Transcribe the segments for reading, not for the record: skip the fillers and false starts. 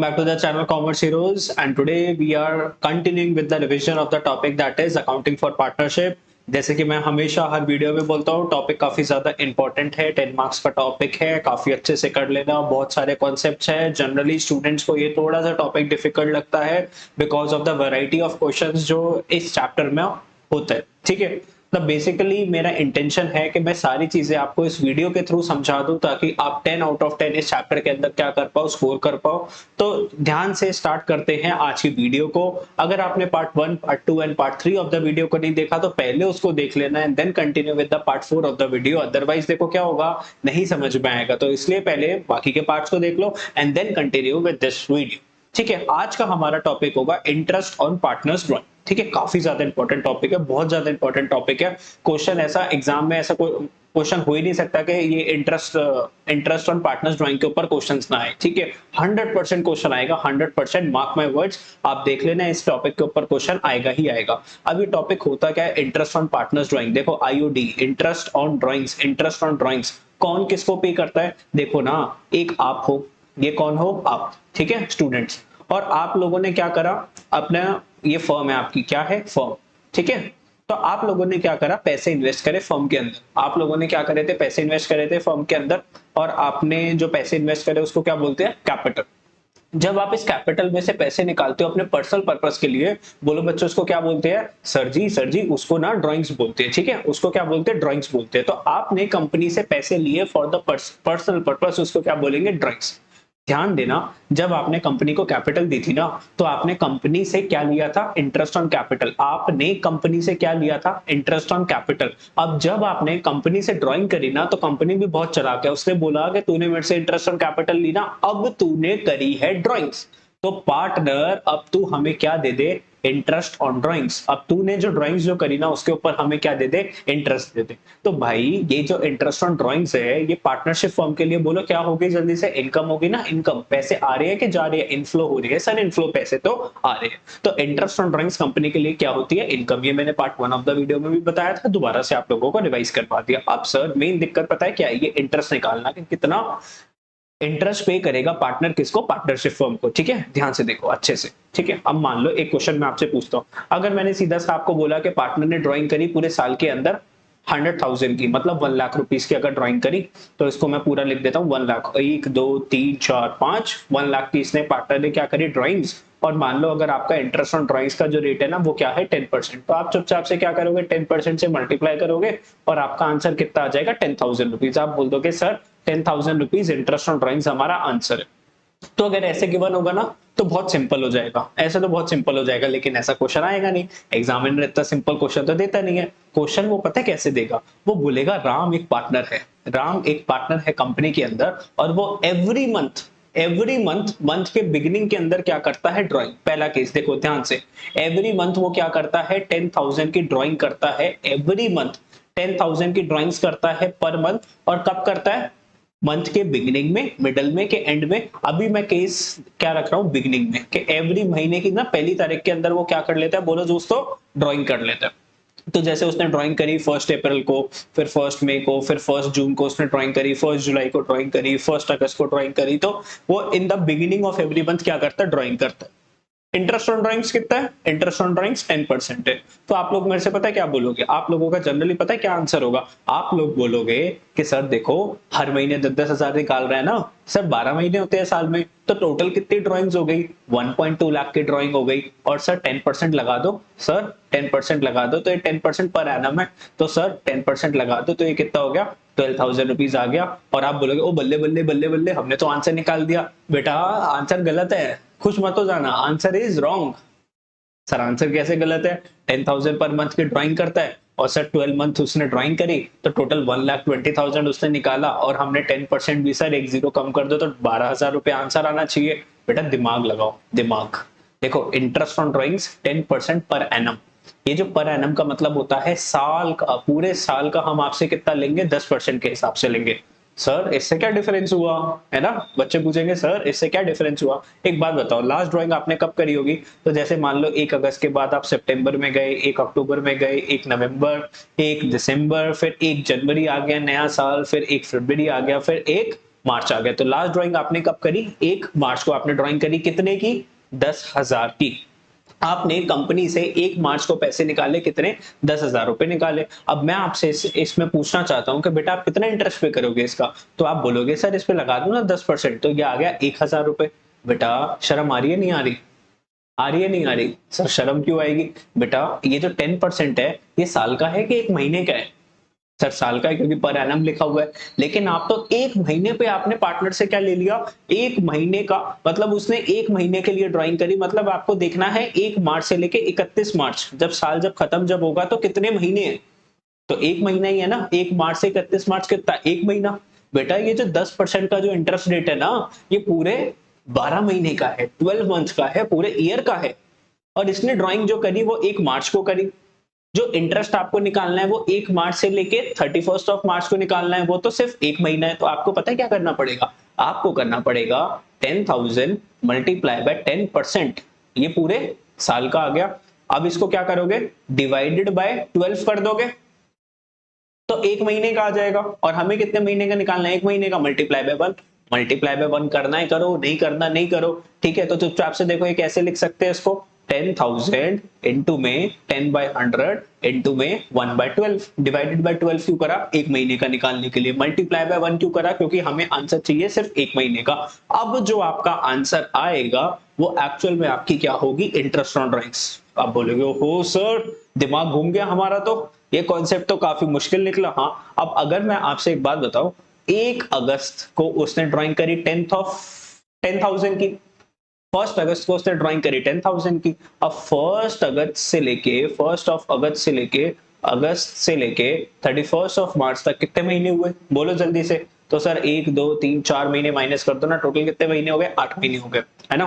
Back to the channel Commerce Heroes, and today we are continuing with the revision of the topic that is accounting for partnership. जैसे कि मैं हमेशा हर video में बोलता हूँ, topic काफी ज्यादा इंपॉर्टेंट है, 10 मार्क्स का टॉपिक है, काफी अच्छे से कर लेना, बहुत सारे कॉन्सेप्ट्स है। जनरली स्टूडेंट्स को ये थोड़ा सा टॉपिक डिफिकल्ट लगता है because of the variety of questions जो इस चैप्टर में होते हैं। ठीक है, तो बेसिकली मेरा इंटेंशन है कि मैं सारी चीजें आपको इस वीडियो के थ्रू समझा दूं ताकि आप 10 आउट ऑफ 10 इस चैप्टर के अंदर क्या कर पाओ, स्कोर कर पाओ। तो ध्यान से स्टार्ट करते हैं आज की वीडियो को। अगर आपने part 1, part 2 and part 3 of the video को नहीं देखा तो पहले उसको देख लेना and then continue with the part 4 of the video. Otherwise देखो क्या होगा, नहीं समझ में आएगा। तो इसलिए पहले बाकी के पार्ट्स को देख लो and then continue with this video. ठीक है, आज का हमारा टॉपिक होगा इंटरेस्ट ऑन पार्टनर्स ड्राइंग। ठीक है, काफी ज्यादा इंपॉर्टेंट टॉपिक है, बहुत ज्यादा इंपॉर्टेंट टॉपिक है। क्वेश्चन ऐसा एग्जाम में ऐसा कोई क्वेश्चन हो ही नहीं सकता कि ये इंटरेस्ट ऑन पार्टनर्स ड्राइंग के ऊपर क्वेश्चंस ना आए। ठीक है, 100% क्वेश्चन आएगा, 100%, मार्क माय वर्ड्स। आप देख लेना, इस टॉपिक के ऊपर क्वेश्चन आएगा ही आएगा। अब ये टॉपिक होता क्या है, इंटरेस्ट ऑन पार्टनर्स ड्राइंग। देखो IOD, interest on drawings, interest on drawings कौन किसको पे करता है? देखो ना, एक आप हो, ये कौन हो? आप। ठीक है स्टूडेंट्स, और आप लोगों ने क्या करा, अपना ये फर्म है आपकी, क्या है? फर्म। ठीक है, तो आप लोगों ने क्या करा, पैसे इन्वेस्ट करे फर्म के अंदर। आप लोगों ने क्या करे थे, पैसे इन्वेस्ट करे थे फर्म के अंदर, और आपने जो पैसे इन्वेस्ट करे उसको क्या बोलते हैं? कैपिटल। जब आप इस कैपिटल में से पैसे निकालते हो अपने पर्सनल पर्पस के लिए, बोलो बच्चों उसको क्या बोलते हैं? सर जी उसको ना ड्राइंग्स बोलते हैं। ठीक है, उसको क्या बोलते हैं? ड्राइंग्स बोलते हैं। तो आपने कंपनी से पैसे लिए फॉर द पर्सनल पर्पस, उसको क्या बोलेंगे? ड्राइंग्स। ध्यान देना, जब आपने कंपनी को कैपिटल दी थी ना, तो आपने कंपनी से क्या लिया था? Interest on capital. आपने कंपनी से क्या लिया था? Interest on capital. अब जब आपने कंपनी से ड्राइंग करी ना, तो कंपनी भी बहुत चालाक है, उसने बोला कि तूने मेरे से इंटरेस्ट ऑन कैपिटल ली ना, अब तूने करी है ड्राइंग्स, तो पार्टनर अब तू हमें क्या दे दे? Interest on drawings. अब तूने जो ड्राइंग्स जो करी ना, उसके ऊपर हमें क्या दे दे? इंटरेस्ट दे दे। तो भाई ये जो इंटरेस्ट ऑन ड्राइंग्स है, ये पार्टनरशिप फर्म के लिए बोलो क्या होगी? जल्दी से इनकम होगी ना। इनकम, पैसे आ रहे हैं कि जा रहे हैं? इनफ्लो हो रही है सर, इनफ्लो पैसे तो आ रहे हैं। तो इंटरेस्ट ऑन ड्राइंग्स कंपनी के लिए क्या होती है? इनकम। ये मैंने पार्ट 1 ऑफ द वीडियो में भी बताया था, दोबारा से आप लोगों को रिवाइज करवा दिया। अब सर मेन दिक्कत पता है क्या है? ये इंटरेस्ट निकालना कि कितना इंटरेस्ट पे करेगा पार्टनर, किसको? पार्टनरशिप फर्म को। ठीक है, ध्यान से देखो अच्छे से। ठीक है, अब मान लो एक क्वेश्चन मैं आपसे पूछता हूं, अगर मैंने सीधा सा आपको बोला कि पार्टनर ने ड्राइंग करी पूरे साल के अंदर 100,000 की, मतलब 1 लाख रुपीस की अगर ड्राइंग करी, तो इसको मैं पूरा लिख देता हूँ 1 लाख। 1 2 3 4 5, 1 लाख की इसने पार्टनर ने क्या करी? ड्राइंग्स। और मान लो अगर आपका इंटरेस्ट ऑन ड्राइंग्स का जो रेट है ना, वो क्या है? 10%। तो आप चुपचाप से क्या करोगे? 10% से मल्टीप्लाई करोगे और आपका आंसर कितना आ जाएगा? 10,000 रुपीज। आप बोल दोगे sir 10,000 rupees interest on drawings हमारा आंसर है। तो अगर ऐसे गिवन होगा ना, तो बहुत सिंपल हो जाएगा। ऐसे तो बहुत सिंपल हो जाएगा, लेकिन ऐसा क्वेश्चन आएगा नहीं। एग्जामिनर इतना सिंपल क्वेश्चन तो देता नहीं है। क्वेश्चन वो पता है कैसे देगा? वो बोलेगा राम एक पार्टनर है, राम एक पार्टनर है कंपनी के अंदर, और वो एवरी मंथ मंथ के बिगिनिंग के अंदर क्या करता है? ड्राइंग। पहला केस देखो ध्यान से, एवरी मंथ वो क्या करता है? 10,000 की ड्राइंग करता है एवरी मंथ। 10,000 की ड्राइंग्स करता है पर मंथ। और कब करता है? मंथ के बिगिनिंग में, मिडल में, के एंड में। अभी मैं केस क्या रख रहा हूं? बिगिनिंग में, कि एवरी महीने की ना पहली तारीख के अंदर वो क्या कर लेता है? बोलो दोस्तों, ड्राइंग कर लेता है। तो जैसे उसने ड्राइंग करी 1 अप्रैल को, फिर 1 मई को, फिर 1 जून को उसने ड्राइंग करी, 1 जुलाई को ड्राइंग करी, 1 अगस्त को ड्राइंग करी, तो वो इन the beginning of every month क्या करता है? ड्राइंग करता है। इंटरेस्ट ऑन ड्राइंग्स कितना है? इंटरेस्ट ऑन ड्राइंग्स 10% है। तो आप लोग मेरे से पता है क्या बोलोगे? आप लोगों का जनरली पता है क्या आंसर होगा? आप लोग बोलोगे कि सर देखो, हर महीने 10-10 हजार निकाल रहे हैं ना सर, 12 महीने होते हैं साल में, तो टोटल कितनी ड्राइंग्स हो गई? 1.2 लाख की ड्राइंग हो गई। और सर 10% लगा दो, सर 10% लगा दो, तो ये 10% पर एनम है, तो सर 10% लगा दो, तो ये कितना हो गया? 12,000 रुपीज आ गया। और आप बोलोगे ओ बल्ले बल्ले बल्ले बल्ले, हमने तो आंसर निकाल दिया। बेटा आंसर गलत है, खुश मत हो जाना, answer is wrong. Sir answer कैसे गलत है? 10,000 पर मंथ की ड्राइंग करता है, और सर 12 मंथ उसने ड्राइंग करी, तो टोटल 1,20,000 उसने निकाला, और हमने 10% भी सर, एक जीरो कम कर दो तो 12,000 रुपए आंसर आना चाहिए। बेटा दिमाग लगाओ, दिमाग। देखो interest on drawings 10% per annum. ये जो पर एनम का मतलब होता है साल का, पूरे साल का हम आपसे कितना लेंगे? 10% के हिसाब से लेंगे। सर इससे क्या डिफरेंस हुआ, है ना? बच्चे पूछेंगे सर इससे क्या डिफरेंस हुआ। एक बात बताओ, लास्ट ड्राइंग आपने कब करी होगी? तो जैसे मान लो 1 अगस्त के बाद आप सितंबर में गए, 1 अक्टूबर में गए, 1 नवंबर, 1 दिसंबर, फिर 1 जनवरी आ गया नया साल, फिर 1 फरवरी आ गया, फिर 1 मार्च आ गया। तो लास्ट ड्राइंग आपने कब करी? 1 मार्च को आपने ड्राइंग करी, कितने की? 10,000 की। आपने कंपनी से 1 मार्च को पैसे निकाले, कितने? 10,000 रुपए निकाले। अब मैं आपसे इसमें पूछना चाहता हूं कि बेटा आप कितना इंटरेस्ट पे करोगे इसका? तो आप बोलोगे सर इस पे लगा दूं ना 10%, तो ये आ गया 1,000 रुपए। बेटा शर्म आ रही है नहीं आ रही? आ रही है नहीं आ रही? सर शर्म क्यों आएगी? बेटा ये जो 10% है ये साल का है कि 1 महीने का है? सर साल का है क्योंकि पर एनम लिखा हुआ है। लेकिन आप तो 1 महीने पे आपने पार्टनर से क्या ले लिया? 1 महीने का, मतलब उसने 1 महीने के लिए ड्राइंग करी। मतलब आपको देखना है 1 मार्च से लेके 31 मार्च, जब साल जब खत्म जब होगा तो कितने महीने हैं? तो 1 महीना ही है ना। 1 मार्च से 31 मार्च कितना? 1 महीना। बेटा ये जो 10% का जो इंटरेस्ट रेट है ना, ये पूरे 12 महीने का है, 12 मंथ का है, पूरे ईयर का है। और इसने ड्राइंग जो करी वो 1 मार्च को करी। जो इंटरेस्ट आपको निकालना है वो 1 मार्च से लेके 31 मार्च को निकालना है, वो तो सिर्फ 1 महीना है। तो आपको पता है क्या करना पड़ेगा? आपको करना पड़ेगा 10,000 मल्टीप्लाई बाय 10%, ये पूरे साल का आ गया। अब इसको क्या करोगे? डिवाइडेड बाय 12 कर दोगे तो 1 महीने का आ जाएगा। और हमें कितने महीने का निकालना है? 1 महीने का। मल्टीप्लाई बाय 1, मल्टीप्लाई बाय 1 करना है करो, नहीं करना नहीं करो। ठीक है, तो चुपचाप से देखो ये कैसे लिख सकते हैं इसको? 10,000 इंटू में 10/100 इंटू में 1/12 डिवाइडेड बाय 12 क्यों करा? 1 महीने का निकालने के लिए। मल्टीप्लाई बाय 1 क्यों करा? क्योंकि हमें आंसर चाहिए सिर्फ 1 महीने का। अब जो आपका आंसर आएगा वो एक्चुअल में आपकी क्या होगी? Interest on drawings. आप बोलोगे हो सर दिमाग घूम गया हमारा, तो ये कॉन्सेप्ट तो काफी मुश्किल निकला। हाँ, अब अगर मैं आपसे एक बात बताऊं, 1 अगस्त को उसने ड्राइंग करी 10,000 की। 1 अगस्त को उसने ड्राइंग करी 10,000 की। अब 1 ऑफ अगस्त से लेके अगस्त से लेके 31 मार्च तक कितने महीने हुए? बोलो जल्दी से। तो सर 1 2 3 4 महीने माइनस कर दो ना, टोटल कितने महीने हो गए? 8 महीने हो गए, है ना?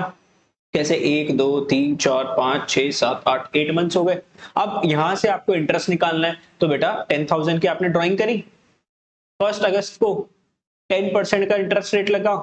कैसे? 1 2 3 4 5 6 7 8, 8 मंथ्स हो गए। अब यहां से आपको इंटरेस्ट निकालना है, तो बेटा 10,000 की आपने ड्राइंग करी 1 अगस्त को, 10% का इंटरेस्ट रेट लगा।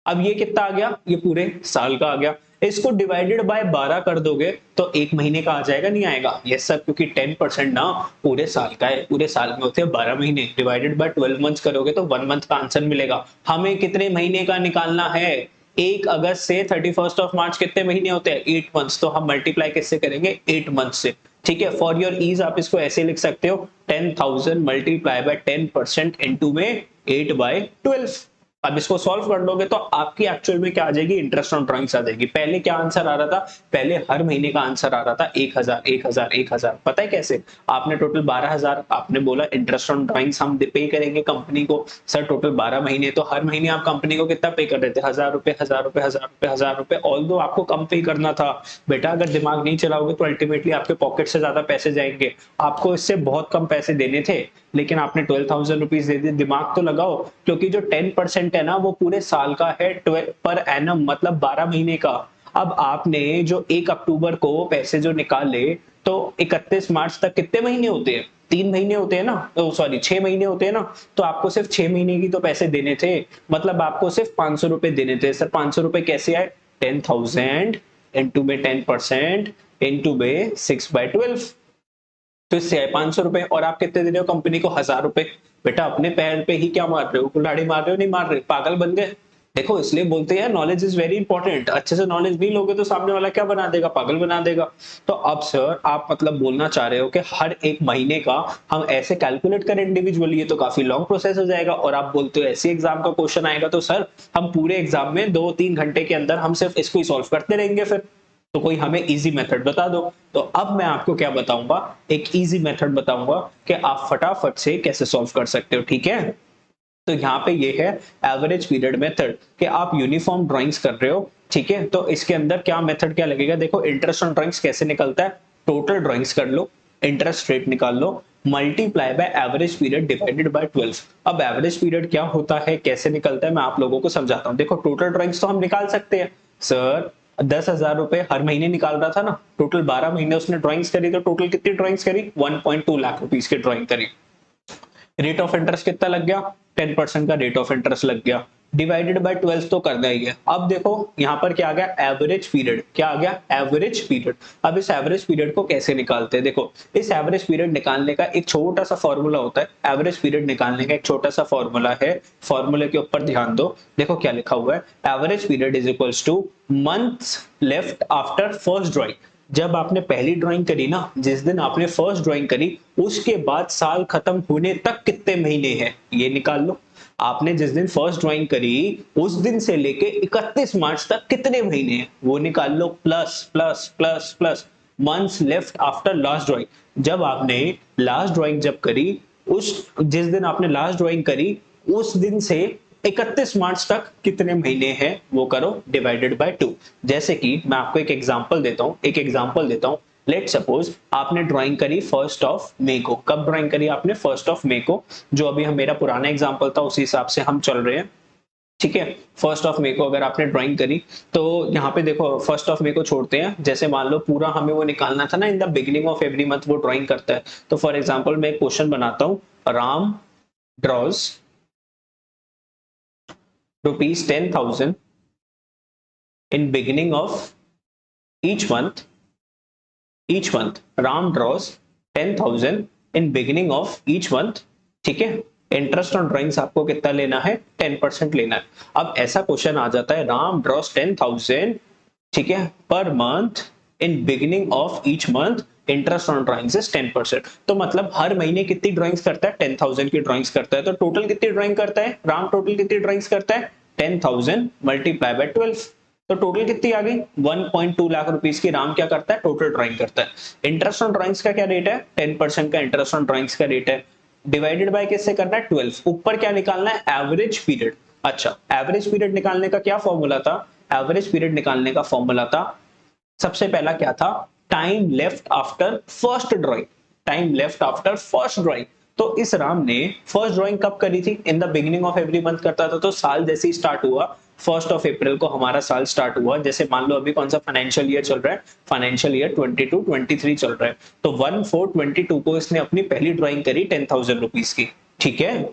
अब ये कितना आ गया? ये पूरे साल का आ गया। इसको डिवाइडेड बाय 12 कर दोगे तो 1 महीने का आ जाएगा, नहीं आएगा? यस सर, क्योंकि 10% ना पूरे साल का है, पूरे साल में होते हैं 12 महीने। डिवाइडेड बाय 12 मंथ्स करोगे तो 1 मंथ का आंसर मिलेगा। हमें कितने महीने का निकालना है? 1 अगस्त से 31 मार्च कितने महीने होते हैं? 8 मंथ्स। तो हम मल्टीप्लाई किससे करेंगे? 8 मंथ से। ठीक है, फॉर योर ईज आप इसको ऐसे लिख सकते हो, 10,000 मल्टीप्लाई बाय 10% इंटू में 8/12। अब इसको सॉल्व कर लोगे तो आपकी एक्चुअल में क्या आ जाएगी? इंटरेस्ट ऑन ड्राइंग्स आ जाएगी। पहले क्या आंसर आ रहा था? पहले हर महीने का आंसर आ रहा था 1,000 1,000 1,000। पता है कैसे? आपने टोटल 12,000 आपने बोला इंटरेस्ट ऑन ड्राइंग्स हम पे करेंगे कंपनी को। सर टोटल 12 महीने, तो हर महीने आप कंपनी को कितना पे कर रहे थे? 1,000 रुपए 1,000 रुपए 1,000 रुपए 1,000 रुपए। ऑल्दो आपको कम पे करना था। बेटा अगर दिमाग नहीं चलाओगे तो अल्टीमेटली आपके पॉकेट से ज्यादा पैसे जाएंगे। आपको इससे बहुत कम पैसे देने थे, लेकिन आपने 12,000 रुपीज दे दिए। दिमाग तो लगाओ, क्योंकि जो 10% है ना वो पूरे साल का है, 12 पर एनम, मतलब 12 महीने का। अब आपने जो 1 अक्टूबर को पैसे जो निकाले, तो 31 मार्च तक कितने महीने होते हैं? 3 महीने होते हैं ना, सॉरी 6 महीने होते हैं ना। तो आपको सिर्फ 6 महीने की तो पैसे देने थे, मतलब आपको सिर्फ 500 रुपए देने थे। सर 500 रुपए कैसे आए? 10,000 इंटू में 10% इंटू में 6/12। तो इससे है 500 रुपए। और आप कितने दे रहे हो कंपनी को? 1,000 रुपए। बेटा अपने पैर पे ही क्या मार रहे हो? कुल्हाड़ी मार रहे हो? नहीं मार रहे? पागल बन गए? देखो इसलिए बोलते हैं नॉलेज इज वेरी इंपॉर्टेंट। अच्छे से नॉलेज नहीं लोगे तो सामने वाला क्या बना देगा? पागल बना देगा। तो अब सर आप मतलब बोलना चाह रहे हो कि हर 1 महीने का हम ऐसे कैलकुलेट करें इंडिविजुअली, ये तो काफी लॉन्ग प्रोसेस हो जाएगा। और आप बोलते हो ऐसे एग्जाम का क्वेश्चन आएगा तो सर हम पूरे एग्जाम में 2-3 घंटे के अंदर हम सिर्फ इसको ही सॉल्व करते रहेंगे फिर। तो कोई हमें इजी मेथड बता दो। तो अब मैं आपको क्या बताऊंगा? एक इजी मेथड बताऊंगा कि आप फटाफट से कैसे सॉल्व कर सकते हो। ठीक है, तो यहाँ पे ये है एवरेज पीरियड मेथड, कि आप यूनिफॉर्म ड्राइंग्स कर रहे हो। ठीक है, तो इसके अंदर क्या मेथड क्या लगेगा? देखो इंटरेस्ट ऑन ड्राइंग्स कैसे निकलता है? टोटल ड्राइंग्स कर लो, इंटरेस्ट रेट निकाल लो, multiply by average period divided by 12। अब एवरेज पीरियड क्या होता है, कैसे निकलता है, मैं आप लोगों को समझाता हूँ। देखो टोटल ड्राइंग्स तो हम निकाल सकते हैं। सर 10,000 रुपए हर महीने निकाल रहा था ना, टोटल 12 महीने उसने ड्राइंग्स करी, तो टोटल कितनी ड्राइंग्स करी? 1.2 लाख रुपीस की ड्राइंग करी। रेट ऑफ इंटरेस्ट कितना लग गया? 10% का रेट ऑफ इंटरेस्ट लग गया। डिवाइडेड बाय 12 तो करना ही है। अब देखो यहाँ पर क्या आ गया, एवरेज पीरियड। क्या आ गया, एवरेज पीरियड। अब इस एवरेज पीरियड को कैसे निकालते हैं, देखो इस एवरेज पीरियड निकालने का एक छोटा सा फॉर्मूला होता है। एवरेज पीरियड निकालने का एक छोटा सा फॉर्मूला है, फॉर्मूले के ऊपर ध्यान दो। देखो क्या लिखा हुआ है, average period is equals two months left after first drawing. जब आपने पहली ड्राइंग करी ना, जिस दिन आपने फर्स्ट ड्राइंग करी उसके बाद साल खत्म होने तक कितने महीने हैं ये निकाल लो। आपने जिस दिन फर्स्ट ड्राइंग करी उस दिन से लेके 31 मार्च तक कितने महीने हैं वो निकाल लो। Plus plus plus plus months left after last drawing. जब आपने लास्ट ड्राइंग जब करी, उस जिस दिन आपने लास्ट ड्राइंग करी उस दिन से 31 मार्च तक कितने महीने हैं वो करो, डिवाइडेड बाय 2। जैसे कि मैं आपको एक एग्जांपल देता हूं, लेट सपोज आपने ड्राइंग करी 1 मई को। कब ड्राइंग करी आपने, 1 मई को। जो अभी हम मेरा पुराना एग्जांपल था उसी हिसाब से हम चल रहे हैं, ठीक है। 1 मई को अगर आपने ड्राइंग करी तो यहाँ पे देखो 1 मई को छोड़ते हैं। जैसे मान लो पूरा हमें वो निकालना था ना, इन the beginning of every month वो ड्राइंग करता है। तो फॉर एग्जाम्पल मैं एक क्वेश्चन बनाता हूँ, Ram drawers ₹10,000 in beginning of each month. Ram draws 10,000 in beginning of each month, ठीक है। इंटरेस्ट ऑन ड्राइंग्स आपको कितना लेना है, 10% लेना है। अब ऐसा क्वेश्चन आ जाता है, राम ड्रॉस 10,000, ठीक है, per month in beginning of each month, interest on drawings is 10%। तो मतलब हर महीने कितनी ड्राइंग्स करता है, 10,000 की ड्राइंग्स करता है। तो टोटल कितनी ड्राइंग करता है राम, टोटल कितनी ड्राइंग्स करता है, 10,000 मल्टीप्लाई बाय 12। तो टोटल कितनी आ गई, 1.2 लाख रुपीस की राम क्या करता है, टोटल ड्राइंग करता है। इंटरेस्ट ऑन ड्राइंग्स का क्या रेट है, 10% का इंटरेस्ट ऑन ड्राइंग्स का रेट है। डिवाइडेड बाय किससे करना है, 12। ऊपर क्या निकालना है, एवरेज पीरियड। अच्छा, एवरेज पीरियड निकालने का क्या फॉर्मूला था, एवरेज पीरियड निकालने का फॉर्मूला था, सबसे पहला क्या था, time left after first drawing. Time left after first drawing. तो इस राम ने फर्स्ट ड्राइंग कब करी थी, इन the beginning of every month करता था। तो साल जैसे ही स्टार्ट हुआ, 1 अप्रैल को हमारा साल स्टार्ट हुआ। जैसे मान लो अभी कौन सा फाइनेंशियल ईयर चल रहा है, फाइनेंशियल ईयर 22-23 चल रहा है। तो 1/4/22 को इसने अपनी पहली ड्राइंग करी 10,000 रुपीज की, ठीक है।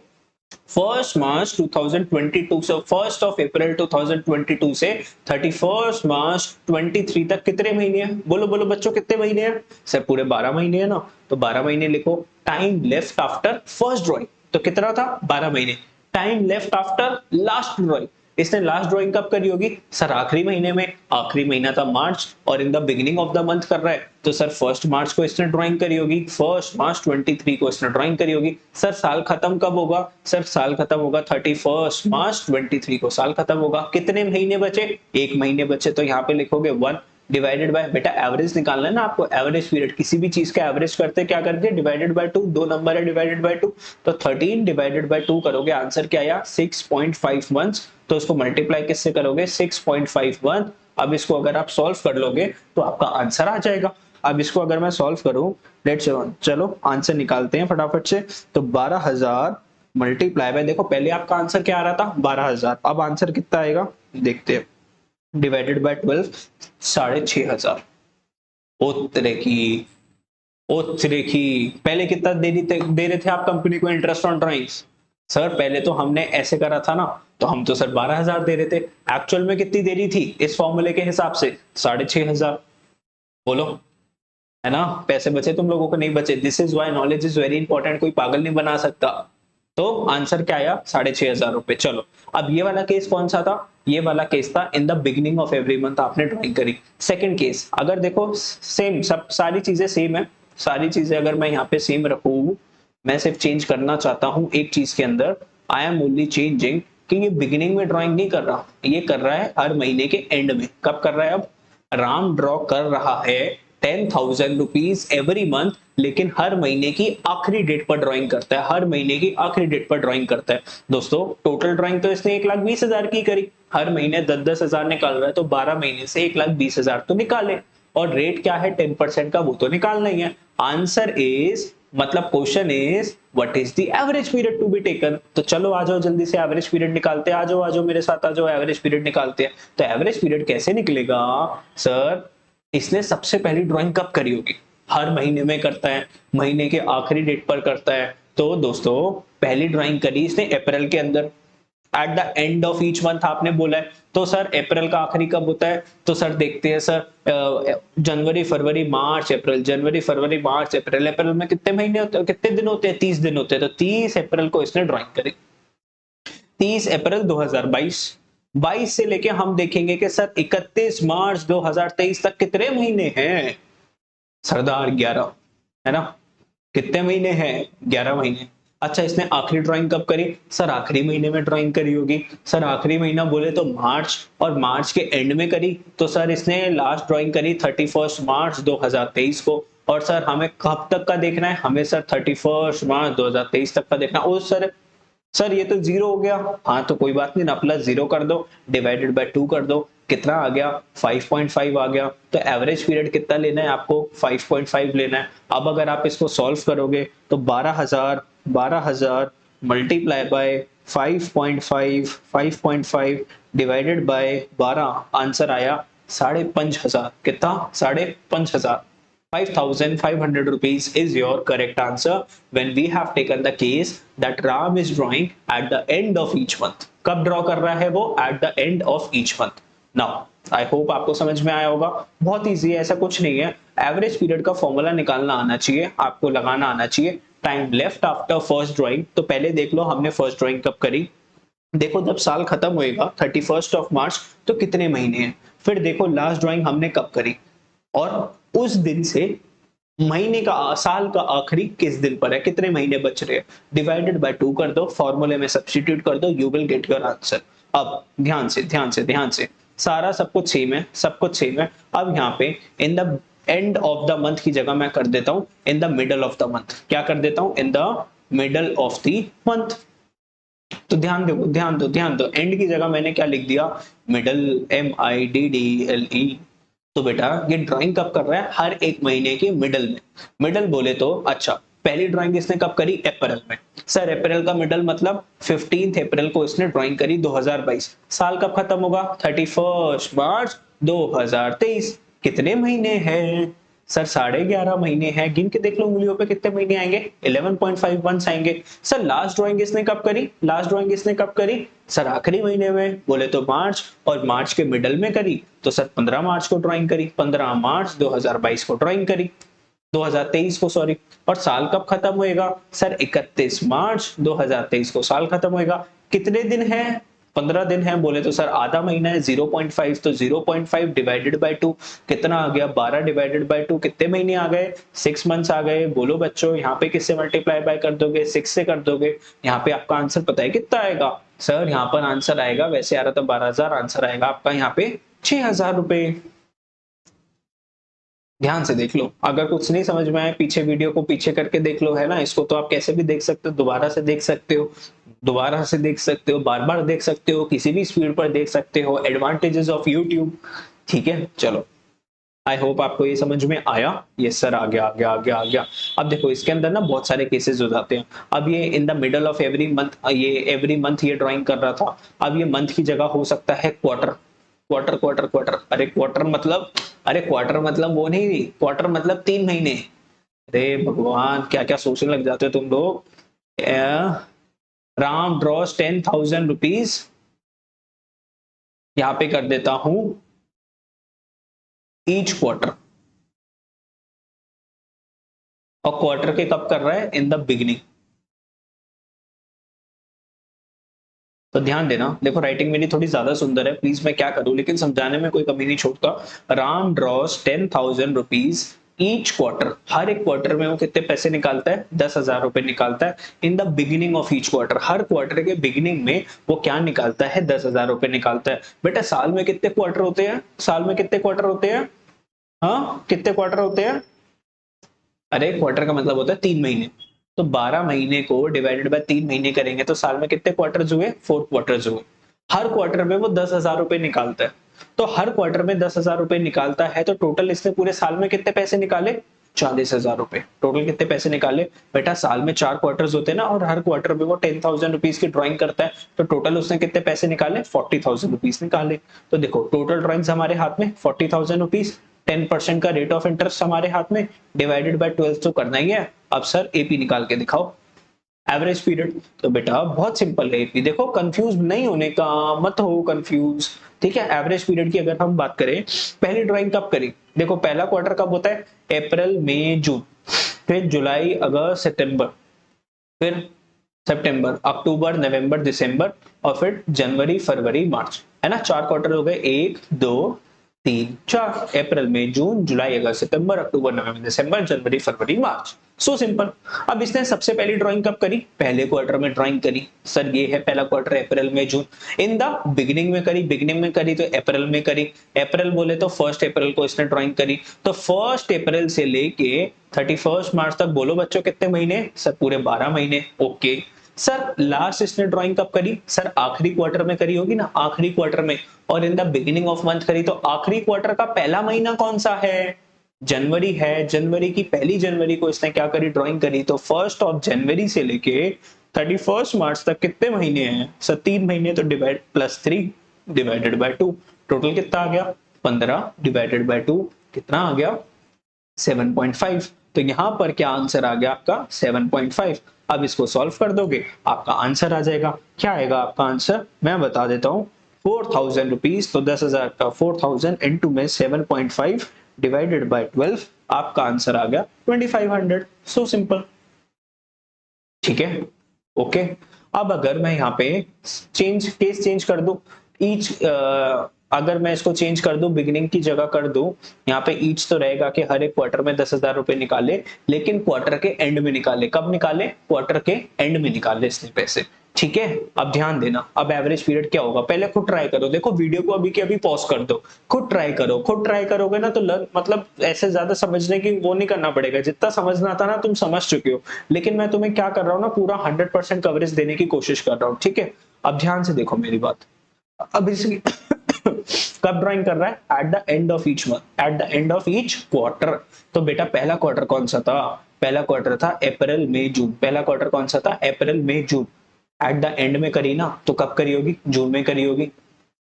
1 March 2022 से 1 April 2022 से 31 March 2023 तक कितने महीने हैं, बोलो बोलो बच्चों कितने महीने हैं, सर पूरे 12 महीने हैं ना। तो 12 महीने लिखो। Time left after first drawing तो कितना था, 12 महीने। Time left after last drawing, इसने लास्ट ड्राइंग कब करी होगी, सर आखिरी महीने में। आखिरी महीना था मार्च और इन the beginning of the month कर रहा है, तो सर 1 मार्च को इसने ड्राइंग करी होगी। 1 March 2023 को इसने ड्राइंग करी होगी। सर साल खत्म कब होगा, सर साल खत्म होगा 31 March 2023 को साल खत्म होगा। कितने महीने बचे, 1 महीने बचे। तो यहाँ पे लिखोगे 1 डिवाइडेड बाय, बेटा एवरेज निकालना है ना आपको, एवरेज पीरियड किसी भी चीज का एवरेज करते क्या करते हैं, डिवाइडेड बाय 2। दो नंबर है डिवाइडेड बाय 2, तो 13 डिवाइडेड बाय 2 करोगे, आंसर क्या आया 6.5 मंथ्स। तो इसको मल्टीप्लाई किससे करोगे, 6.5 मंथ। अब इसको अगर आप सॉल्व कर लोगे तो आपका आंसर आ जाएगा। अब इसको अगर मैं सॉल्व करूं, लेट्स चलो आंसर निकालते हैं फटाफट से। तो 12,000 मल्टीप्लाई बाय, देखो पहले आपका आंसर क्या आ रहा था 12,000, अब आंसर कितना आएगा देखते हैं, डिवाइडेड बाय 12, 6,500। ओतरे की पहले कितना दे रहे थे आप कंपनी को इंटरेस्ट ऑन ड्राइंग्स, सर पहले तो हमने ऐसे करा था ना, तो हम तो सर 12,000 दे रहे थे। एक्चुअल में कितनी देरी थी इस फॉर्मूले के हिसाब से, 6,500। बोलो, है ना, पैसे बचे तुम लोगों को, नहीं बचे। This is why knowledge is very important, कोई पागल नहीं बना सकता। तो आंसर क्या आया, 6,500 रुपए। चलो अब ये वाला केस कौन सा था, ये वाला केस था इन the beginning of every month आपने ड्राइंग करी। सेकंड केस अगर देखो सेम, सब सारी चीजें सेम है, सारी चीजें अगर मैं यहाँ पे सेम रखूं, मैं सिर्फ चेंज करना चाहता हूं एक चीज के अंदर, आई एम ओनली चेंजिंग कि ये बिगिनिंग में ड्राइंग नहीं कर रहा, ये कर रहा है हर महीने के एंड में। कब कर रहा है, अब राम ड्रॉ कर रहा है 10,000 रुपीज एवरी मंथ, लेकिन हर महीने की आखिरी डेट पर ड्राइंग करता है, हर महीने की आखिरी डेट पर ड्राइंग करता है। दोस्तों टोटल ड्राइंग तो इसने 1,20,000 की करी, हर महीने 10-10 हजार निकाल रहा है, तो 12 महीने से 1,20,000 तो निकाले। और रेट क्या है 10% का, वो तो निकालना ही है। आंसर इज, मतलब question is what is the average period to be taken. तो चलो आ जाओ जल्दी से एवरेज पीरियड निकालते हैं, आ जाओ मेरे साथ आ जाओ, एवरेज पीरियड निकालते हैं। तो एवरेज पीरियड कैसे निकलेगा, सर इसने सबसे पहली ड्राइंग कब करी होगी, हर महीने में करता है, महीने के आखिरी डेट पर करता है। तो दोस्तों पहली ड्राइंग करी इसने अप्रैल के अंदर, at the end of each month आपने बोला है, तो सर अप्रैल का आखिरी कब होता है? तो सर देखते हैं सर, जनवरी फरवरी मार्च अप्रैल, जनवरी फरवरी मार्च अप्रैल। अप्रैल में कितने महीने होते हैं, कितने दिन होते हैं? 30 दिन होते हैं। तो 30 अप्रैल को इसने ड्राइंग करी, 30 अप्रैल 2022। 22 से लेके हम देखेंगे कि सर 31 मार्च 2023 तक कितने महीने हैं? सरदार 11, है ना? कितने महीने हैं? 11 महीने। अच्छा, इसने आखिरी ड्राइंग कब करी? सर आखिरी महीने में ड्राइंग करी होगी। सर आखिरी महीना बोले तो मार्च, और मार्च के एंड में करी, तो सर इसने लास्ट ड्राइंग करी 31 मार्च 2023 को। और सर हमें कब तक का देखना है? हमें सर 31 मार्च 2023 तक का देखना है। ओ सर ये तो जीरो हो गया। हाँ तो कोई बात नहीं ना, प्लस जीरो कर दो, डिवाइडेड बाय 2 कर दो, कितना आ गया? 5.5 आ गया। तो एवरेज पीरियड कितना लेना है आपको? 5.5 लेना है। अब अगर आप इसको सॉल्व करोगे तो 12,000 multiply by 5.5, 5.5 divided by 12, answer आया 5,500। कितना? 5,500। 5,500 rupees is your correct answer when we have taken the case that Ram is drawing at the end of each month. कब ड्रॉ कर रहा है वो? At the end of each month. Now, I hope आपको समझ में आया होगा। बहुत इजी है, ऐसा कुछ नहीं है। एवरेज पीरियड का फॉर्मूला निकालना आना चाहिए, आपको लगाना आना चाहिए। Time left after first drawing, तो पहले देख लो हमने फर्स्ट ड्रॉइंग कब करी। देखो जब साल खत्म होएगा 31 मार्च, तो कितने महीने हैं? फिर देखो लास्ट ड्रॉइंग हमने कब करी, और उस दिन से महीने का, साल का आखिरी किस दिन पर है, कितने महीने बच रहे हैं, डिवाइडेड बाय 2 कर दो, फॉर्मूले में सब्स्टिट्यूट कर दो, you will get your answer. अब ध्यान से सारा सब कुछ सेम है, सब कुछ सेम है। अब यहाँ पे in the end of the month की जगह मैं कर देता हूं in the middle of the month. क्या कर देता हूं? In the middle of the month. तो ध्यान दो, एंड की जगह मैंने क्या लिख दिया? Middle, MIDDLE। तो बेटा ये ड्राइंग कब कर रहा है? हर एक महीने के मिडल में। मिडल बोले तो अच्छा, पहली ड्राइंग इसने कब करी? अप्रैल में। सर अप्रैल का मिडल मतलब 15 अप्रैल को इसने ड्राइंग करी 2022। साल कब खत्म होगा? 31 मार्च 2023। कितने महीने हैं? सर 11.5 महीने हैं। गिन के देख लो उंगलियों पे कितने महीने आएंगे? 11.5 आएंगे। सर लास्ट ड्राइंग इसने कब करी? लास्ट ड्राइंग इसने कब करी? सर आखिरी महीने में, बोले तो मार्च, और मार्च के मिडल में करी, तो सर 15 मार्च को ड्राइंग करी, 15 मार्च 2022 को ड्राइंग करी, 2023 को सॉरी। और साल कब खत्म होएगा? सर 31 मार्च 2023 को साल खत्म होएगा। कितने दिन है? 15 दिन है। बोले तो सर आधा महीना है, 0.5, तो 0.5 डिवाइडेड बाय 2 कितना आ गया? 12 डिवाइडेड बाय 2 कितने महीने आ गए? 6 मंथ्स आ गए। बोलो बच्चों, यहाँ पे किससे मल्टीप्लाई बाय कर दोगे? 6 से कर दोगे। यहाँ पे आपका आंसर पता है कितना आएगा? सर यहाँ पर आंसर आएगा, वैसे आ रहा था 12,000, आंसर आएगा आपका यहाँ पे 6,000 रुपए। ध्यान से देख लो, अगर कुछ नहीं समझ में आए पीछे वीडियो को पीछे करके देख लो, है ना? इसको तो आप कैसे भी देख सकते हो, दोबारा से देख सकते हो, दोबारा से देख सकते हो, बार बार देख सकते हो, किसी भी स्पीड पर देख सकते हो। Advantages of YouTube. ठीक है, चलो आई होप आपको ये समझ में आया। यस सर, आ गया। अब देखो इसके अंदर ना बहुत सारे केसेस हो जाते हैं। अब ये in the middle of every month, ये एवरी मंथ ये ड्राइंग कर रहा था। अब ये मंथ की जगह हो सकता है क्वार्टर। क्वार्टर, अरे क्वार्टर मतलब, अरे क्वार्टर मतलब वो नहीं, क्वार्टर मतलब 3 महीने। अरे भगवान, क्या क्या सोचने लग जाते हो तुम लोग। राम ड्रॉस 10,000 रुपीज, यहां पे कर देता हूं ईच क्वार्टर। और क्वार्टर के कब कर रहा है? इन द बिगिनिंग। तो ध्यान देना, देखो राइटिंग मेरी थोड़ी ज्यादा सुंदर है, प्लीज मैं क्या करूं, लेकिन समझाने में कोई कमी नहीं छोड़ता। राम ड्रॉस 10,000 रुपीज ईच क्वार्टर, हर एक क्वार्टर में वो कितने पैसे निकालता है? 10,000 रुपए निकालता है। इन the beginning of each quarter, her quarter के बिगिनिंग में वो क्या निकालता है? 10,000 रुपए निकालता है। बेटा साल में कितने क्वार्टर होते हैं? साल में कितने क्वार्टर होते हैं? हाँ कितने क्वार्टर होते हैं? अरे क्वार्टर का मतलब होता है 3 महीने। तो 12 महीने को डिवाइडेड बाय 3 महीने करेंगे तो साल में कितने क्वार्टर्स हुए? 4 क्वार्टर्स हुए। हर क्वार्टर में वो 10,000 रुपए निकालता है। तो हर क्वार्टर में 10,000 रुपए निकालता है, तो टोटल इसने पूरे साल में कितने पैसे निकाले? 40,000 रुपए। टोटल कितने पैसे निकाले? बेटा साल में 4 क्वार्टर्स होते हैं ना, और हर क्वार्टर में वो 10,000 रुपीज की ड्राइंग करता है, तो टोटल उसने कितने पैसे निकाले? 40,000 रुपीज निकाले। तो देखो टोटल ड्राइंग्स हमारे हाथ में 40,000 रुपीज, 10% का रेट ऑफ इंटरेस्ट हमारे हाथ में, डिवाइडेड बाय 12 तो करना ही है। अब सर एपी निकाल के दिखाओ। Average period. तो बेटा बहुत सिंपल है, ये देखो कंफ्यूज नहीं होने का, मत हो कंफ्यूज, ठीक है। एवरेज पीरियड की अगर हम बात करें, पहली ड्राइंग कब करी, देखो पहला क्वार्टर कब होता है, अप्रैल मई जून, फिर जुलाई अगस्त सितंबर, फिर सितंबर अक्टूबर नवंबर दिसंबर, और फिर जनवरी फरवरी मार्च, है ना। चार क्वार्टर हो गए, एक दो तीन चार, अप्रैल मई जून जुलाई अगस्त सितंबर अक्टूबर नवंबर दिसंबर जनवरी फरवरी मार्च। So simple. अब इसने सबसे पहली ड्राइंग कब करी, पहले क्वार्टर में ड्राइंग करी। सर ये है पहला क्वार्टर अप्रैल मई जून, इन द बिगिनिंग में करी, बिगिनिंग में करी तो अप्रैल में करी, अप्रैल बोले तो फर्स्ट अप्रैल को इसने ड्राइंग करी। तो फर्स्ट अप्रैल से लेके 31 मार्च तक बोलो बच्चों कितने महीने, सर पूरे 12 महीने। ओके सर लास्ट इसने ड्राइंग कब करी, सर आखिरी क्वार्टर में करी होगी ना, आखिरी क्वार्टर में, और इन द बिगिनिंग ऑफ मंथ करी। तो आखिरी क्वार्टर का पहला महीना कौन सा है, जनवरी है। जनवरी की पहली जनवरी को इसने क्या करी, ड्राइंग करी। तो फर्स्ट ऑफ जनवरी से लेके 31 मार्च तक कितने महीने हैं, सर 3 महीने। तो डिवाइड +3 डिवाइडेड बाय 2, टोटल कितना आ गया 15 डिवाइडेड बाय 2 कितना आ गया 7.5। तो यहां पर क्या आंसर आ गया आपका 7.5। अब इसको सॉल्व कर दोगे आपका आंसर आ जाएगा। क्या आएगा आपका आंसर, मैं बता देता हूं, 4000 रुपीज। तो 10,000 का 4000 इंटू में 7.5 डिवाइडेड बाय 12, आपका आंसर आ गया 2500। सो सिंपल, ठीक है। ओके, अब अगर मैं यहाँ पे केस चेंज कर दूं, ईच अगर मैं इसको चेंज कर दूं, बिगिनिंग की जगह कर दूं, यहाँ पे ईच तो रहेगा कि हर एक क्वार्टर में 10,000 रुपए निकाले, लेकिन क्वार्टर के एंड में निकाले। कब निकाले, क्वार्टर के एंड में निकाले इसने पैसे, ठीक है। अब ध्यान देना, अब एवरेज पीरियड क्या होगा, पहले खुद ट्राई करो, देखो वीडियो को अभी के अभी पॉज कर दो, खुद ट्राई करो। खुद ट्राई करोगे ना तो मतलब ऐसे ज्यादा समझने की वो नहीं करना पड़ेगा, जितना समझना था ना तुम समझ चुके हो। लेकिन मैं तुम्हें क्या कर रहा हूँ ना, पूरा 100% कवरेज देने की कोशिश कर रहा हूँ, ठीक है। अब ध्यान से देखो मेरी बात। अब इसकी कब ड्राइंग कर रहा है, at the end of each month, at the end of each quarter. तो बेटा पहला क्वार्टर कौन सा था, पहला क्वार्टर था अप्रैल मई जून। पहला क्वार्टर कौन सा था, अप्रैल मई जून। एट द एंड में करी ना, तो कब करी होगी, जून में करी होगी,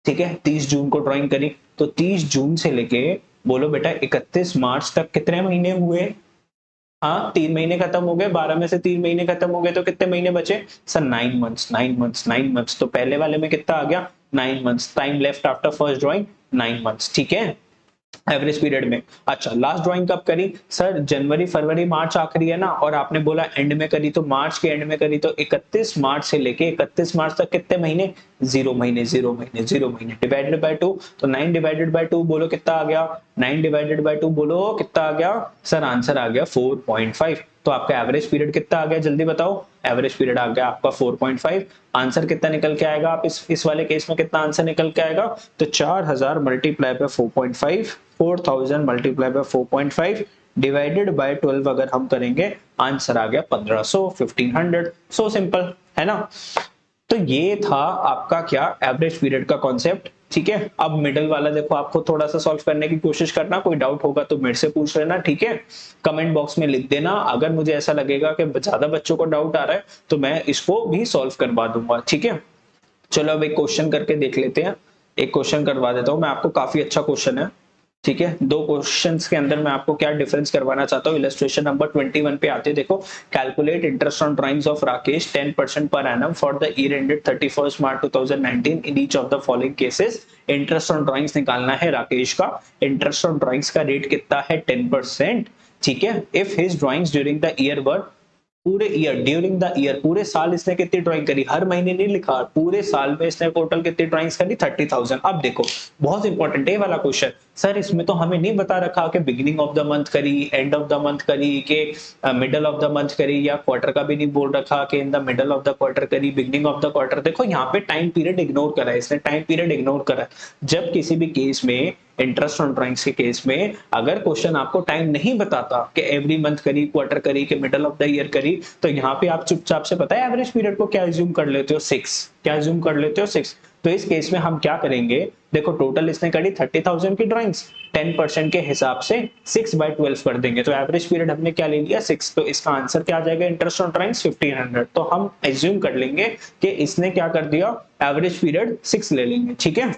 ठीक है। 30 जून को ड्राइंग करी, तो 30 जून से लेके बोलो बेटा 31 मार्च तक कितने महीने हुए, हाँ 3 महीने खत्म हो गए, 12 में से 3 महीने खत्म हो गए, तो कितने महीने बचे सर, 9 मंथ्स, 9 मंथ्स, 9 मंथ्स। तो पहले वाले में कितना आ गया 9 months, time left after first drawing 9 months, ठीक है, एवरेज पीरियड में। अच्छा लास्ट ड्राइंग कब करी, सर जनवरी फरवरी मार्च आखिरी है ना, और आपने बोला एंड में करी, तो मार्च के एंड में करी। तो 31 मार्च से लेके 31 मार्च तक कितने महीने, 0 महीने, 0 महीने, 0 महीने, डिवाइडेड बाय 2। तो 9 डिवाइडेड बाय 2 बोलो कितना आ गया, 9 डिवाइडेड बाय 2 बोलो कितना आ गया, सर आंसर आ गया 4.5। तो आपका एवरेज पीरियड कितना आ गया, जल्दी बताओ, एवरेज पीरियड आ गया आपका 4.5। आंसर कितना निकल के आएगा, आप इस वाले केस में कितना आंसर निकल के आएगा, तो 4000 multiply by 4.5, 4000 multiply by 4.5 divided by 12 अगर हम करेंगे, आंसर आ गया 1500, 1500। सो सिंपल है ना। तो ये था आपका क्या, एवरेज पीरियड का कॉन्सेप्ट, ठीक है। अब मिडल वाला देखो, आपको थोड़ा सा सॉल्व करने की कोशिश करना, कोई डाउट होगा तो मेरे से पूछ लेना, ठीक है। कमेंट बॉक्स में लिख देना, अगर मुझे ऐसा लगेगा कि ज्यादा बच्चों को डाउट आ रहा है तो मैं इसको भी सॉल्व करवा दूंगा, ठीक है। चलो अब एक क्वेश्चन करके देख लेते हैं, एक क्वेश्चन करवा देता हूं मैं आपको, काफी अच्छा क्वेश्चन है, ठीक है। दो क्वेश्चंस के अंदर मैं आपको क्या डिफरेंस करवाना चाहता हूँ, इलस्ट्रेशन नंबर 21 पे आते देखो, calculate interest on drawings of Rakesh 10% per annum for the year ended 31 March 2019 in each of the following cases. Interest on drawings निकालना है राकेश का, इंटरेस्ट ऑन ड्राइंग्स का रेट कितना है 10%, ठीक है। If his drawings during the year वर, पूरे year, during the year, पूरे साल इसने कितनी ड्राइंग करी, हर महीने नहीं लिखा, पूरे साल में इसने टोटल कितनी ड्राइंग्स करी 30,000। अब देखो बहुत इंपॉर्टेंट है वाला क्वेश्चन, सर इसमें तो हमें नहीं बता रखा कि बिगिनिंग ऑफ द मंथ करी, एंड ऑफ द मंथ करी, के मिडल ऑफ द मंथ करी, या क्वार्टर का भी नहीं बोल रखा कि in the middle of the quarter करी, बिगिनिंग ऑफ द क्वार्टर। देखो यहाँ पे टाइम पीरियड इग्नोर करा है इसने, टाइम पीरियड इग्नोर करा है। जब किसी भी केस में, इंटरेस्ट ऑन ड्राइंग्स के केस में, अगर क्वेश्चन आपको टाइम नहीं बताता कि एवरी मंथ करी, क्वार्टर करी, कि मिडल ऑफ द ईयर करी, तो यहाँ पे आप चुपचाप से पता है एवरेज पीरियड को क्या एज्यूम कर लेते हो, 6, क्या एज्यूम कर लेते हो 6। तो इस केस में हम क्या करेंगे, देखो टोटल इसने करी 30,000 की ड्राइंग्स, 10% के हिसाब से 6/12 कर देंगे, तो एवरेज पीरियड हमने क्या ले लिया 6। तो इसका आंसर क्या आ जाएगा, इंटरेस्ट ऑन ड्राइंग्स 1500। तो हम एज्यूम कर लेंगे कि इसने क्या कर दिया, एवरेज पीरियड 6 ले लेंगे, ठीक है।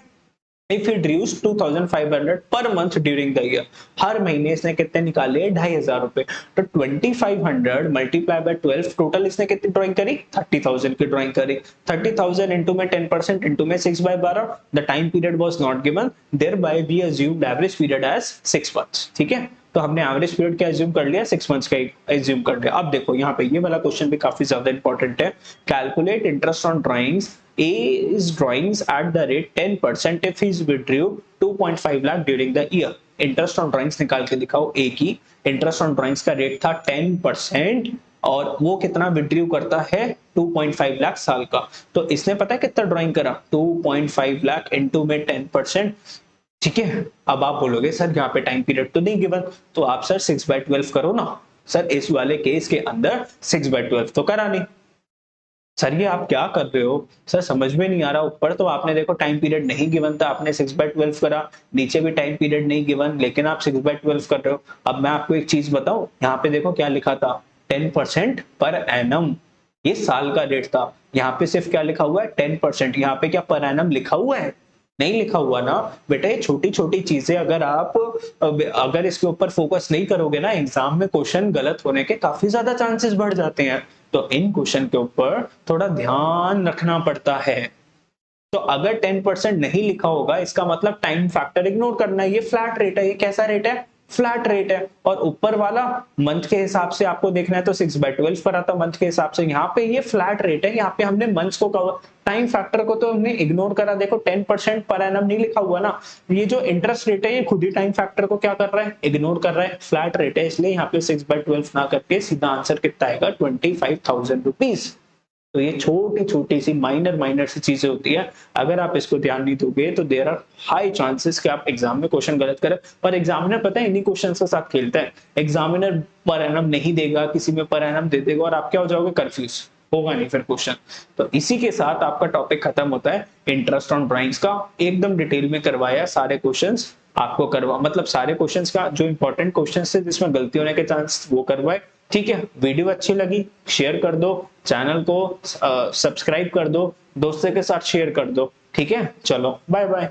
If he dues 2500 per month during the year, हर महीने इसने कितने निकाले, 2500 रुपए। तो 2500 मल्टीप्लाई बाय 12, टोटल इसने कितनी ड्राइंग करी, 30,000 की ड्राइंग करी। 30,000 इंटू में 10% इंटू में 6/12, the time period was not given, thereby we assumed average period as 6 months. ठीक है, तो हमने एवरेज पीरियड क्या एज्यूम कर लिया, 6 मंथ्स का एज्यूम कर लिया। अब देखो यहाँ पे ये वाला क्वेश्चन भी काफी ज्यादा इंपॉर्टेंट है। Calculate interest on drawings, A is drawings at the rate 10% if he's withdrew 2.5 lakh during the year। Interest on drawings निकाल के दिखाओ। ए की इंटरेस्ट ऑन ड्राइंग्स का रेट था 10% और वो कितना विड्रू करता है, 2.5 लाख साल का। तो इसने पता है कितना ड्राइंग करा, 2.5 लाख इंटू में 10%। ठीक है, अब आप बोलोगे सर यहाँ पे टाइम पीरियड तो नहीं गिवन, तो आप सर 6/12 करो ना। सर इस वाले केस के अंदर 6/12 तो करा नहीं। सर ये आप क्या कर रहे हो, सर समझ में नहीं आ रहा। ऊपर तो आपने देखो टाइम पीरियड नहीं गिवन था, आपने 6/12 करा, नीचे भी टाइम पीरियड नहीं गिवन, लेकिन आप 6/12 कर रहे हो। अब मैं आपको एक चीज बताऊं, यहाँ पे देखो क्या लिखा था, 10% पर एनम, ये साल का रेट था। यहाँ पे सिर्फ क्या लिखा हुआ है, 10%। यहाँ पे क्या पर एनम लिखा हुआ है, नहीं लिखा हुआ ना बेटा। ये छोटी छोटी चीजें अगर इसके ऊपर फोकस नहीं करोगे ना, एग्जाम में क्वेश्चन गलत होने के काफी ज्यादा चांसेस बढ़ जाते हैं। तो इन क्वेश्चन के ऊपर थोड़ा ध्यान रखना पड़ता है। तो अगर 10% नहीं लिखा होगा, इसका मतलब टाइम फैक्टर इग्नोर करना है। ये फ्लैट रेट है, ये कैसा रेट है, फ्लैट रेट है। और ऊपर वाला मंथ के हिसाब से आपको देखना है तो 6/12 पर आता मंथ के हिसाब से। यहाँ पे ये फ्लैट रेट है, यहाँ पे हमने मंथ्स को कवर, टाइम फैक्टर को तो हमने इग्नोर करा। देखो 10% पर एनम नहीं लिखा हुआ ना, ये जो इंटरेस्ट रेट है ये खुद ही टाइम फैक्टर को क्या कर रहा है, इग्नोर कर रहा है। फ्लैट रेट है, इसलिए यहाँ पे 6/12 ना करके सीधा आंसर कितना आएगा, 25,000 रुपीज। तो ये छोटी छोटी सी माइनर सी चीजें होती है, अगर आप इसको ध्यान नहीं दोगे तो देयर आर हाई चांसेस कि आप एग्जाम में क्वेश्चन गलत करें। पर एग्जामिनर पता है इन्हीं क्वेश्चन के साथ खेलता है। एग्जामिनर पर एनम नहीं देगा, किसी में पर एनम दे देगा और आप क्या हो जाओगे, कंफ्यूज, होगा नहीं फिर क्वेश्चन। तो इसी के साथ आपका टॉपिक खत्म होता है इंटरेस्ट ऑन ड्राइंग्स का। एकदम डिटेल में करवाया सारे क्वेश्चंस आपको मतलब सारे क्वेश्चंस का जो इंपॉर्टेंट क्वेश्चंस थे जिसमें गलती होने के चांस वो करवाए। ठीक है, वीडियो अच्छी लगी शेयर कर दो, चैनल को सब्सक्राइब कर दो, दोस्तों के साथ शेयर कर दो। ठीक है, चलो बाय बाय।